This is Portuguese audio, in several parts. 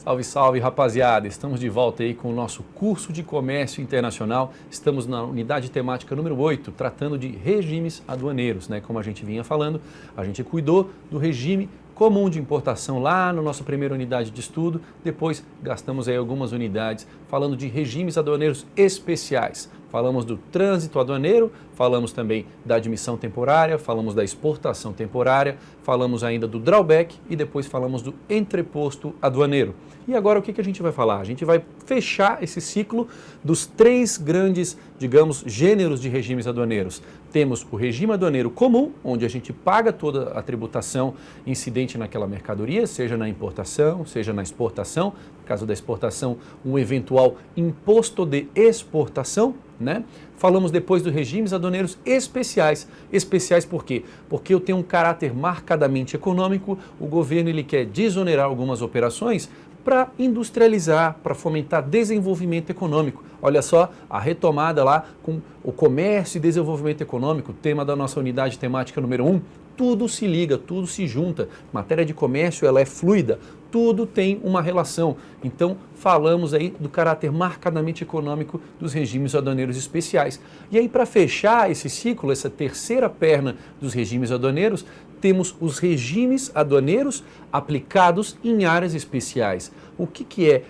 Salve, salve, rapaziada! Estamos de volta aí com o nosso curso de comércio internacional. Estamos na unidade temática número 8, tratando de regimes aduaneiros, né? Como a gente vinha falando, a gente cuidou do regime comum de importação lá na nossa primeira unidade de estudo. Depois gastamos aí algumas unidades falando de regimes aduaneiros especiais. Falamos do trânsito aduaneiro, falamos também da admissão temporária, falamos da exportação temporária, falamos ainda do drawback e depois falamos do entreposto aduaneiro. E agora o que a gente vai falar? A gente vai fechar esse ciclo dos três grandes, digamos, gêneros de regimes aduaneiros. Temos o regime aduaneiro comum, onde a gente paga toda a tributação incidente naquela mercadoria, seja na importação, seja na exportação. No caso da exportação, um eventual imposto de exportação, né? Falamos depois dos regimes aduaneiros especiais. Especiais por quê? Porque eu tenho um caráter marcadamente econômico, o governo ele quer desonerar algumas operações para industrializar, para fomentar desenvolvimento econômico. Olha só, a retomada lá com o comércio e desenvolvimento econômico, tema da nossa unidade temática número 1, tudo se liga, tudo se junta. Matéria de comércio, ela é fluida, tudo tem uma relação. Então, falamos aí do caráter marcadamente econômico dos regimes aduaneiros especiais. E aí, para fechar esse ciclo, essa terceira perna dos regimes aduaneiros, temos os regimes aduaneiros aplicados em áreas especiais. O que é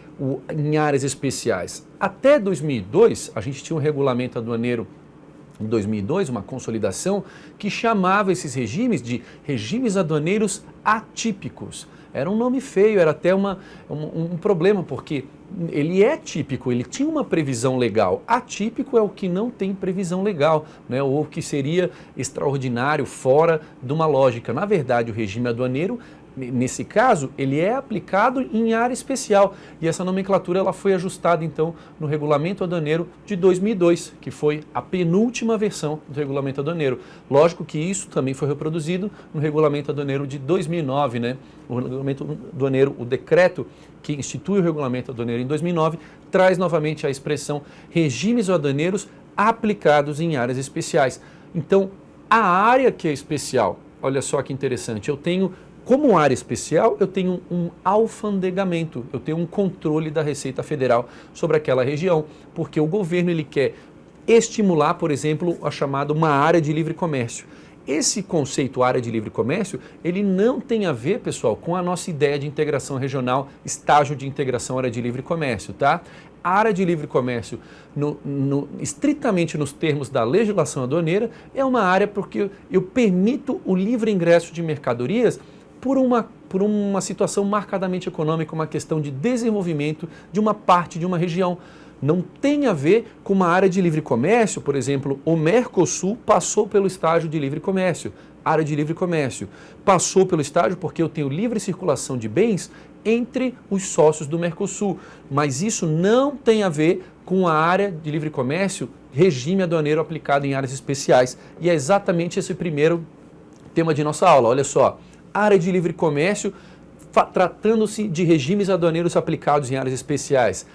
em áreas especiais? Até 2002, a gente tinha um regulamento aduaneiro em 2002, uma consolidação que chamava esses regimes de regimes aduaneiros atípicos. Era um nome feio, era até um problema, porque ele é típico, ele tinha uma previsão legal. Atípico é o que não tem previsão legal, né? Ou que seria extraordinário, fora de uma lógica. Na verdade, o regime aduaneiro, nesse caso, ele é aplicado em área especial. E essa nomenclatura ela foi ajustada, então, no Regulamento Aduaneiro de 2002, que foi a penúltima versão do Regulamento Aduaneiro. Lógico que isso também foi reproduzido no Regulamento Aduaneiro de 2009, né? O Regulamento Aduaneiro, o decreto que institui o Regulamento Aduaneiro em 2009, traz novamente a expressão regimes aduaneiros aplicados em áreas especiais. Então, a área que é especial, olha só que interessante, eu tenho como área especial, eu tenho um alfandegamento, eu tenho um controle da Receita Federal sobre aquela região, porque o governo ele quer estimular, por exemplo, a chamada uma área de livre comércio. Esse conceito área de livre comércio, ele não tem a ver, pessoal, com a nossa ideia de integração regional, estágio de integração área de livre comércio, tá? A área de livre comércio, estritamente nos termos da legislação aduaneira, é uma área porque eu permito o livre ingresso de mercadorias por uma situação marcadamente econômica, uma questão de desenvolvimento de uma parte de uma região. Não tem a ver com uma área de livre comércio, por exemplo, o Mercosul passou pelo estágio de livre comércio, área de livre comércio. Passou pelo estágio porque eu tenho livre circulação de bens entre os sócios do Mercosul, mas isso não tem a ver com a área de livre comércio, regime aduaneiro aplicado em áreas especiais. E é exatamente esse primeiro tema de nossa aula. Olha só, área de livre comércio, tratando-se de regimes aduaneiros aplicados em áreas especiais.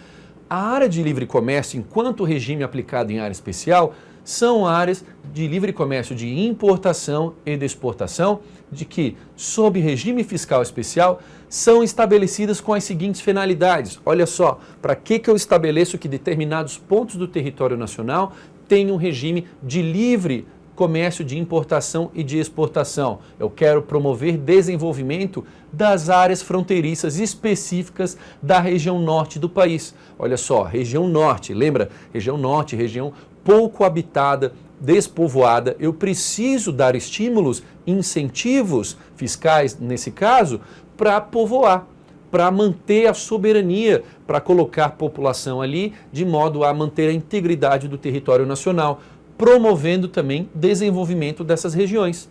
A área de livre comércio, enquanto regime aplicado em área especial, são áreas de livre comércio de importação e de exportação, de que, sob regime fiscal especial, são estabelecidas com as seguintes finalidades. Olha só, para que eu estabeleço que determinados pontos do território nacional tenham um regime de livre comércio de importação e de exportação? Eu quero promover desenvolvimento das áreas fronteiriças específicas da região norte do país. Olha só, região norte, lembra? Região norte, região pouco habitada, despovoada. Eu preciso dar estímulos, incentivos fiscais, nesse caso, para povoar, para manter a soberania, para colocar população ali, de modo a manter a integridade do território nacional, promovendo também desenvolvimento dessas regiões.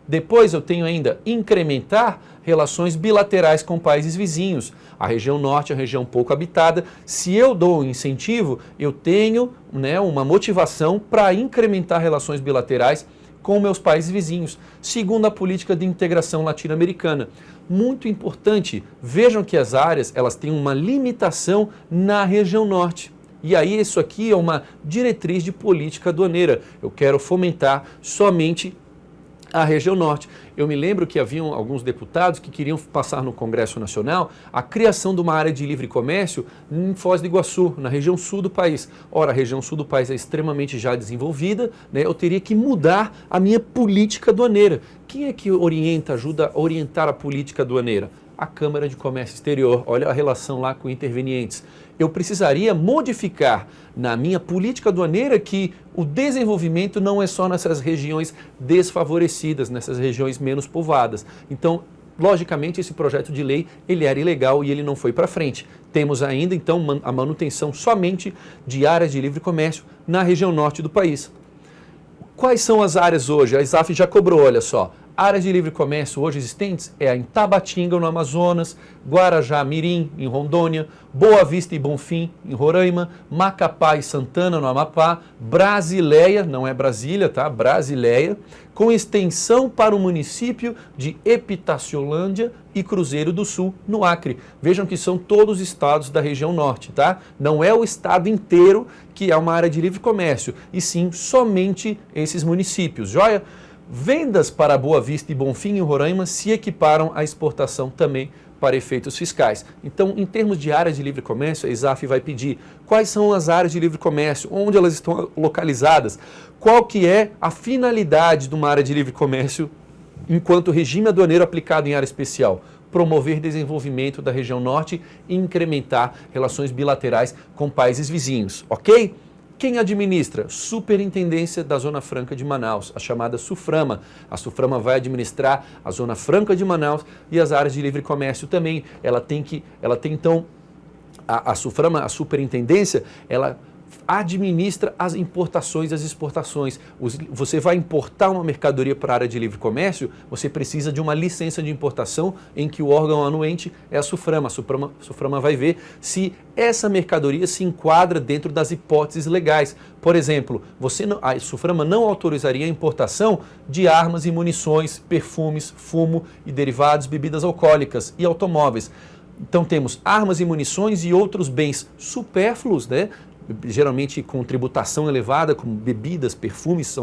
Depois eu tenho ainda incrementar relações bilaterais com países vizinhos. A região norte é uma região pouco habitada. Se eu dou um incentivo, eu tenho, uma motivação para incrementar relações bilaterais com meus países vizinhos, segundo a política de integração latino-americana. Muito importante, vejam que as áreas elas têm uma limitação na região norte. E aí isso aqui é uma diretriz de política aduaneira. Eu quero fomentar somente a região norte. eu me lembro que haviam alguns deputados que queriam passar no Congresso Nacional a criação de uma área de livre comércio em Foz do Iguaçu, na região sul do país. Ora, a região sul do país é extremamente já desenvolvida, né? Eu teria que mudar a minha política aduaneira. Quem é que ajuda a orientar a política aduaneira? A Câmara de Comércio Exterior. Olha a relação lá com intervenientes. Eu precisaria modificar na minha política aduaneira que o desenvolvimento não é só nessas regiões desfavorecidas, nessas regiões menos povoadas. Então, logicamente, esse projeto de lei ele era ilegal e ele não foi para frente. Temos ainda, então, a manutenção somente de áreas de livre comércio na região norte do país. Quais são as áreas hoje? A ISAF já cobrou, olha só. Áreas de livre comércio hoje existentes é em Tabatinga, no Amazonas, Guarajá, Mirim, em Rondônia, Boa Vista e Bonfim, em Roraima, Macapá e Santana, no Amapá, Brasileia, não é Brasília, tá? Brasileia, com extensão para o município de Epitaciolândia e Cruzeiro do Sul, no Acre. Vejam que são todos estados da região norte, tá? Não é o estado inteiro que é uma área de livre comércio, e sim somente esses municípios, joia? Vendas para Boa Vista e Bonfim e Roraima se equiparam à exportação também para efeitos fiscais. Então, em termos de áreas de livre comércio, a ISAF vai pedir quais são as áreas de livre comércio, onde elas estão localizadas, qual que é a finalidade de uma área de livre comércio enquanto regime aduaneiro aplicado em área especial. Promover desenvolvimento da região norte e incrementar relações bilaterais com países vizinhos, ok? Quem administra? Superintendência da Zona Franca de Manaus, a chamada SUFRAMA. A SUFRAMA vai administrar a Zona Franca de Manaus e as áreas de livre comércio também. Ela tem então, a SUFRAMA, a superintendência, ela administra as importações e as exportações. Você vai importar uma mercadoria para a área de livre comércio, você precisa de uma licença de importação em que o órgão anuente é a SUFRAMA. A SUFRAMA vai ver se essa mercadoria se enquadra dentro das hipóteses legais. Por exemplo, a SUFRAMA não autorizaria a importação de armas e munições, perfumes, fumo e derivados, bebidas alcoólicas e automóveis. Então temos armas e munições e outros bens supérfluos, né? Geralmente com tributação elevada, como bebidas, perfumes,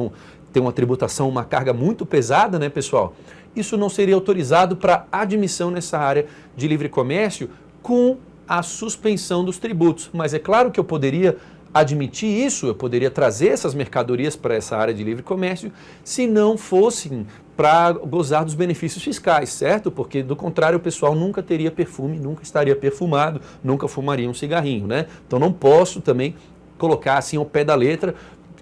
tem uma tributação, uma carga muito pesada, né, pessoal? Isso não seria autorizado para admissão nessa área de livre comércio com a suspensão dos tributos. Mas é claro que eu poderia admitir isso, eu poderia trazer essas mercadorias para essa área de livre comércio se não fossem para gozar dos benefícios fiscais, certo? Porque do contrário o pessoal nunca teria perfume, nunca estaria perfumado, nunca fumaria um cigarrinho, né? Então não posso também colocar assim ao pé da letra,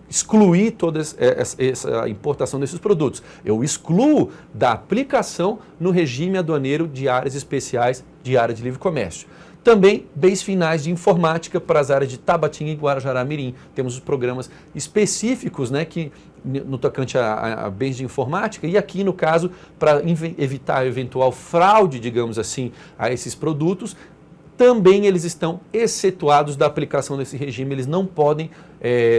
excluir toda essa importação desses produtos. Eu excluo da aplicação no regime aduaneiro de áreas especiais de área de livre comércio. Também bens finais de informática para as áreas de Tabatinga e Guarajará-Mirim. Temos os programas específicos, né, que, no tocante a bens de informática, e aqui, no caso, para evitar eventual fraude, digamos assim, a esses produtos, também eles estão excetuados da aplicação desse regime, eles não podem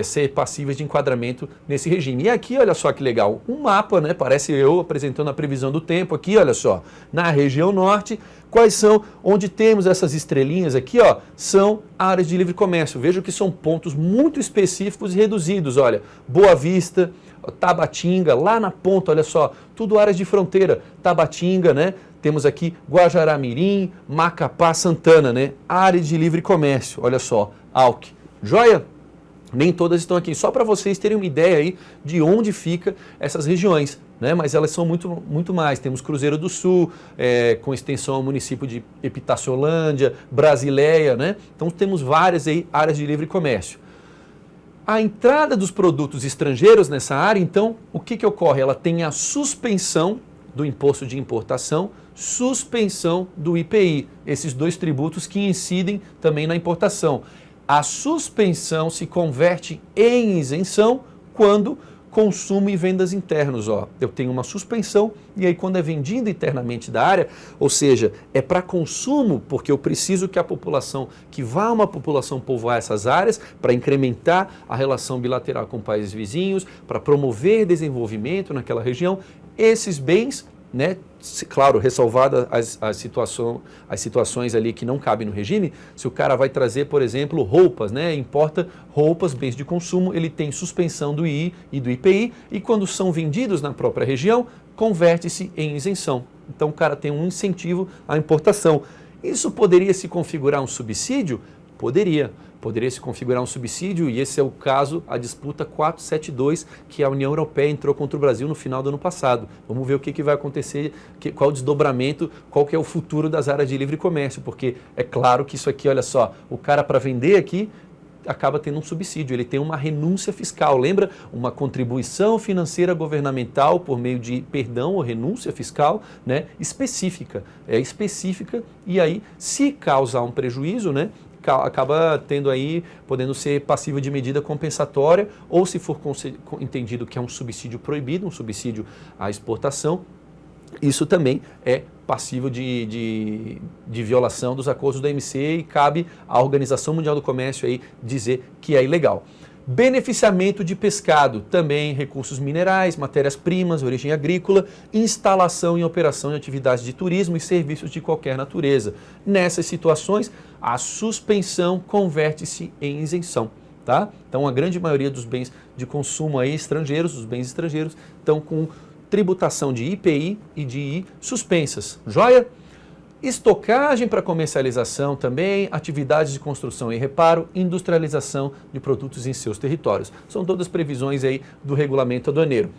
ser passíveis de enquadramento nesse regime. E aqui, olha só que legal, um mapa, né? Parece eu apresentando a previsão do tempo aqui, olha só, na região norte, quais são, onde temos essas estrelinhas aqui, ó, são áreas de livre comércio. Veja que são pontos muito específicos e reduzidos, olha, Boa Vista, Tabatinga, lá na ponta, olha só, tudo áreas de fronteira, Tabatinga, né? Temos aqui Guajará-Mirim, Macapá, Santana, né? Área de livre comércio, olha só, ALC. Joia? Nem todas estão aqui, só para vocês terem uma ideia aí de onde fica essas regiões, né? Mas elas são muito mais. Temos Cruzeiro do Sul, com extensão ao município de Epitaciolândia, Brasileia, né? Então temos várias aí áreas de livre comércio. A entrada dos produtos estrangeiros nessa área, então, o que ocorre? Ela tem a suspensão do imposto de importação, suspensão do IPI, esses dois tributos que incidem também na importação. A suspensão se converte em isenção quando consumo e vendas internos. Ó, eu tenho uma suspensão e aí quando é vendido internamente da área, ou seja, é para consumo, porque eu preciso que a população, que vá uma população povoar essas áreas para incrementar a relação bilateral com países vizinhos, para promover desenvolvimento naquela região, esses bens, né, claro, ressalvada as situações ali que não cabem no regime, se o cara vai trazer, por exemplo, roupas, né, importa roupas, bens de consumo, ele tem suspensão do II e do IPI, e quando são vendidos na própria região, converte-se em isenção. Então o cara tem um incentivo à importação. Isso poderia se configurar um subsídio? Poderia se configurar um subsídio, e esse é o caso, a disputa 472, que a União Europeia entrou contra o Brasil no final do ano passado. Vamos ver o que vai acontecer, qual o desdobramento, qual que é o futuro das áreas de livre comércio, porque é claro que isso aqui, olha só, o cara para vender aqui acaba tendo um subsídio, ele tem uma renúncia fiscal, lembra? Uma contribuição financeira governamental por meio de perdão ou renúncia fiscal, né, específica, e aí se causar um prejuízo, né, acaba tendo aí, podendo ser passível de medida compensatória, ou se for entendido que é um subsídio proibido, um subsídio à exportação, isso também é passível de violação dos acordos da OMC e cabe à Organização Mundial do Comércio aí dizer que é ilegal. Beneficiamento de pescado, também recursos minerais, matérias-primas, origem agrícola, instalação e operação de atividades de turismo e serviços de qualquer natureza. Nessas situações, a suspensão converte-se em isenção. Tá? Então, a grande maioria dos bens de consumo aí estrangeiros, os bens estrangeiros, estão com tributação de IPI e de II suspensas. Joia? Estocagem para comercialização também, atividades de construção e reparo, industrialização de produtos em seus territórios. São todas previsões aí do regulamento aduaneiro.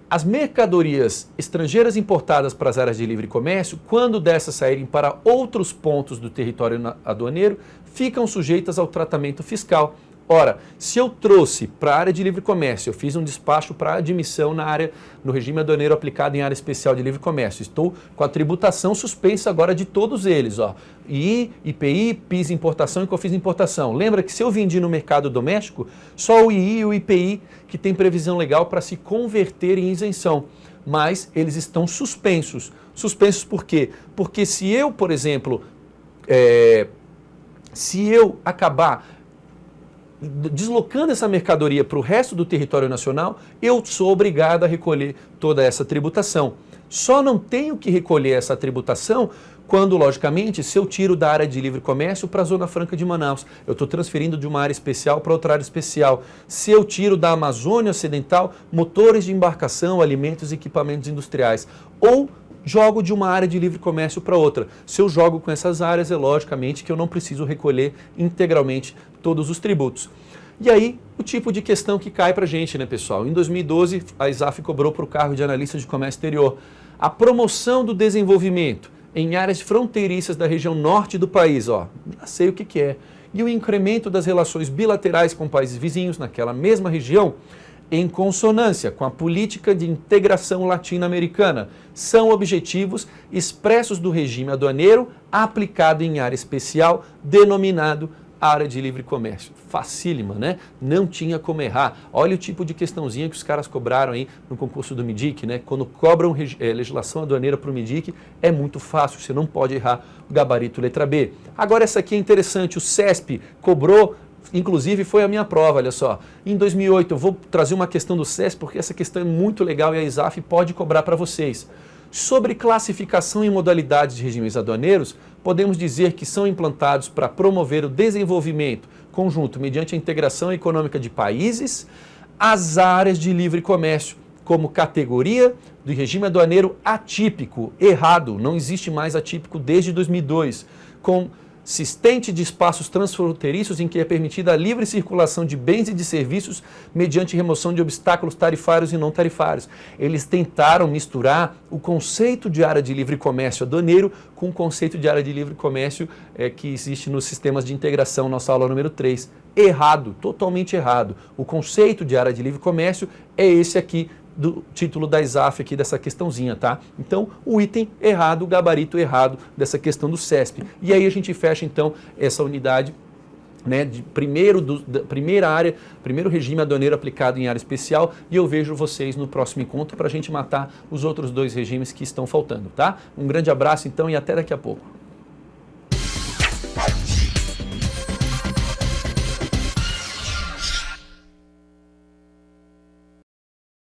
As mercadorias estrangeiras importadas para as áreas de livre comércio, quando dessas saírem para outros pontos do território aduaneiro, ficam sujeitas ao tratamento fiscal. Ora, se eu trouxe para a área de livre comércio, eu fiz um despacho para admissão no regime aduaneiro aplicado em área especial de livre comércio, estou com a tributação suspensa agora de todos eles, ó, II, IPI, PIS importação e COFINS importação. Lembra que se eu vendi no mercado doméstico, só o II e o IPI que tem previsão legal para se converter em isenção, mas eles estão suspensos. Suspensos por quê? Porque se eu, por exemplo, se eu acabar deslocando essa mercadoria para o resto do território nacional, eu sou obrigado a recolher toda essa tributação. Só não tenho que recolher essa tributação quando, logicamente, se eu tiro da área de livre comércio para a Zona Franca de Manaus. Eu estou transferindo de uma área especial para outra área especial. Se eu tiro da Amazônia Ocidental motores de embarcação, alimentos e equipamentos industriais. Ou jogo de uma área de livre comércio para outra. Se eu jogo com essas áreas, é logicamente que eu não preciso recolher integralmente todos os tributos. E aí, o tipo de questão que cai para a gente, né, pessoal? Em 2012, a ISAF cobrou para o cargo de analista de comércio exterior a promoção do desenvolvimento em áreas fronteiriças da região norte do país, ó, já sei o que é, e o incremento das relações bilaterais com países vizinhos naquela mesma região, em consonância com a política de integração latino-americana, são objetivos expressos do regime aduaneiro aplicado em área especial, denominado área de livre comércio. Facílima, né? Não tinha como errar. Olha o tipo de questãozinha que os caras cobraram aí no concurso do MIDIC, né? Quando cobram legislação aduaneira para o MIDIC, é muito fácil, você não pode errar o gabarito letra B. Agora essa aqui é interessante, o CESP cobrou. Inclusive foi a minha prova, olha só. Em 2008 eu vou trazer uma questão do CESP porque essa questão é muito legal e a ISAF pode cobrar para vocês. Sobre classificação e modalidades de regimes aduaneiros, podemos dizer que são implantados para promover o desenvolvimento conjunto mediante a integração econômica de países, as áreas de livre comércio, como categoria do regime aduaneiro atípico, errado, não existe mais atípico desde 2002, consistente de espaços transfronteiriços em que é permitida a livre circulação de bens e de serviços mediante remoção de obstáculos tarifários e não tarifários. Eles tentaram misturar o conceito de área de livre comércio aduaneiro com o conceito de área de livre comércio que existe nos sistemas de integração, nossa aula número 3. Errado, totalmente errado. O conceito de área de livre comércio é esse aqui, do título da ISAF aqui dessa questãozinha, tá? Então, o item errado, o gabarito errado dessa questão do CESP. E aí a gente fecha, então, essa unidade, né, de primeira área, primeiro regime aduaneiro aplicado em área especial, e eu vejo vocês no próximo encontro para a gente matar os outros dois regimes que estão faltando, tá? Um grande abraço, então, e até daqui a pouco.